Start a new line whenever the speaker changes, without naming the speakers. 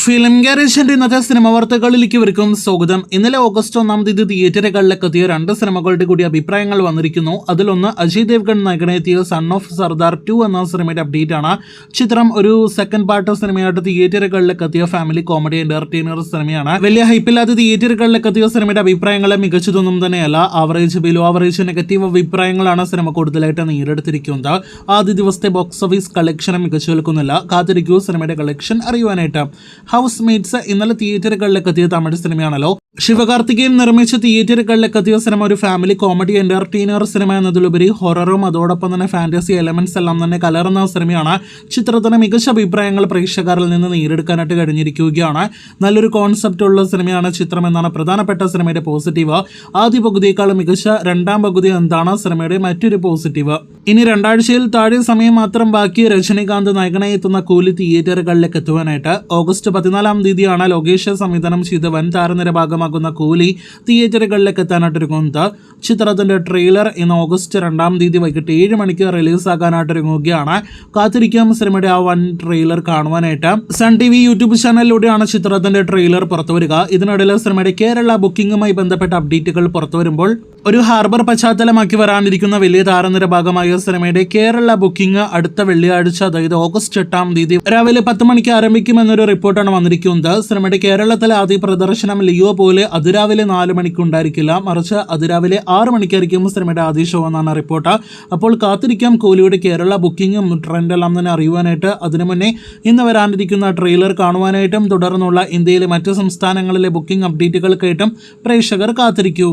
Film ഗാരേജിന്റെ ഇന്നത്തെ cinema വാർത്തകളിലേക്ക് ഇവർക്കും സ്വാഗതം. ഇന്നലെ ഓഗസ്റ്റ് 1 തിയേറ്ററുകളിലേക്ക് എത്തിയ 2 സിനിമകളുടെ കൂടി അഭിപ്രായങ്ങൾ വന്നിരിക്കുന്നു. അതിലൊന്ന് അജയ് ദേവ്ഗൺ നായകനെത്തിയ സൺ ഓഫ് സർദാർ 2 എന്ന സിനിമയുടെ അപ്ഡേറ്റ് ആണ്. ചിത്രം ഒരു സെക്കൻഡ് പാർട്ട് സിനിമയായിട്ട് തിയേറ്ററുകളിലേക്ക് എത്തിയ ഫാമിലി കോമഡി എന്റർടൈനർ സിനിമയാണ്. വലിയ ഹൈപ്പില്ലാതെ തിയേറ്ററുകളിലേക്ക് എത്തിയ സിനിമയുടെ അഭിപ്രായങ്ങൾ മികച്ചതൊന്നും തന്നെയല്ല. ആവറേജ്, ബിലോ ആവറേജ്, നെഗറ്റീവ് അഭിപ്രായങ്ങളാണ് സിനിമ കൂടുതലായിട്ട് നേരിടുത്തിരിക്കുന്നത്. ആദ്യ ദിവസത്തെ ബോക്സ് ഓഫീസ് കളക്ഷനും മികച്ചു നിൽക്കുന്നില്ല. കാത്തിരിക്കൂ സിനിമയുടെ കളക്ഷൻ അറിയുവാനായിട്ട്. ഹൗസ് മേറ്റ്സ് ഇന്നലെ തിയേറ്ററുകളിലേക്ക് എത്തിയ തമിഴ് സിനിമയാണല്ലോ. ശിവകാർത്തികേയൻ നിർമ്മിച്ച തിയേറ്ററുകളിലേക്ക് എത്തിയ സിനിമ ഒരു ഫാമിലി കോമഡി എന്റർടൈനർ സിനിമ എന്നതിലുപരി ഹൊററും അതോടൊപ്പം തന്നെ ഫാന്റസി എലമെന്റ്സ് എല്ലാം തന്നെ കലർന്ന സിനിമയാണ്. ചിത്രത്തിന് മികച്ച അഭിപ്രായങ്ങൾ പ്രേക്ഷകരിൽ നിന്ന് നേടിയെടുക്കാനായിട്ട് കഴിഞ്ഞിരിക്കുകയാണ്. നല്ലൊരു കോൺസെപ്റ്റ് ഉള്ള സിനിമയാണ് ചിത്രം എന്നാണ് പ്രധാനപ്പെട്ട സിനിമയുടെ പോസിറ്റീവ്. ആദ്യ പകുതിയേക്കാൾ മികച്ച രണ്ടാം പകുതി എന്താണ് സിനിമയുടെ മറ്റൊരു പോസിറ്റീവ്. ഇനി 2 ആഴ്ചയിൽ താഴെ സമയം മാത്രം ബാക്കി രജനീകാന്ത് നായകനായി എത്തുന്ന കൂലി തിയേറ്ററുകളിലേക്ക് എത്തുവാനായിട്ട്. ഓഗസ്റ്റ് 14 ലോകേഷ് സംവിധാനം ചെയ്ത വൻ താരനിര ഭാഗമാകുന്ന കൂലി തിയേറ്ററുകളിലേക്ക് എത്താനായിട്ടൊരുങ്ങുന്നത്. ചിത്രത്തിന്റെ ട്രെയിലർ ഇന്ന് ഓഗസ്റ്റ് 2 വൈകിട്ട് 7 മണിക്ക് റിലീസാകാനായിട്ടൊരുങ്ങുകയാണ്. കാത്തിരിക്കാം സിനിമയുടെ ആ വൻ ട്രെയിലർ കാണുവാനായിട്ട്. സൺ TV യൂട്യൂബ് ചാനലിലൂടെയാണ് ചിത്രത്തിന്റെ ട്രെയിലർ പുറത്തുവരിക. ഇതിനിടയിൽ സിനിമയുടെ കേരള ബുക്കിംഗുമായി ബന്ധപ്പെട്ട അപ്ഡേറ്റുകൾ പുറത്തുവരുമ്പോൾ ഒരു ഹാർബർ പശ്ചാത്തലമാക്കി വരാനിരിക്കുന്ന വലിയ താരനിര ഭാഗമായ സിനിമയുടെ കേരള ബുക്കിംഗ് അടുത്ത വെള്ളിയാഴ്ച, അതായത് ഓഗസ്റ്റ് 8 രാവിലെ 10 മണിക്ക് ആരംഭിക്കുമെന്നൊരു റിപ്പോർട്ടാണ് വന്നിരിക്കുന്നത്. സിനിമയുടെ കേരളത്തിലെ ആദ്യ പ്രദർശനം ലിയോ പോലെ അതിരാവിലെ 4 മണിക്ക് ഉണ്ടായിരിക്കില്ല, മറിച്ച് അതിരാവിലെ 6 മണിക്കായിരിക്കും സിനിമയുടെ ആദ്യ ഷോ എന്നാണ് റിപ്പോർട്ട്. അപ്പോൾ കാത്തിരിക്കാം കോഹ്ലിയുടെ കേരള ബുക്കിംഗും ട്രെൻഡെല്ലാം തന്നെ അറിയുവാനായിട്ട്. അതിനു മുന്നേ ഇന്ന് വരാനിരിക്കുന്ന ട്രെയിലർ കാണുവാനായിട്ടും തുടർന്നുള്ള ഇന്ത്യയിലെ മറ്റ് സംസ്ഥാനങ്ങളിലെ ബുക്കിംഗ് അപ്ഡേറ്റുകൾക്കായിട്ടും പ്രേക്ഷകർ കാത്തിരിക്കൂ.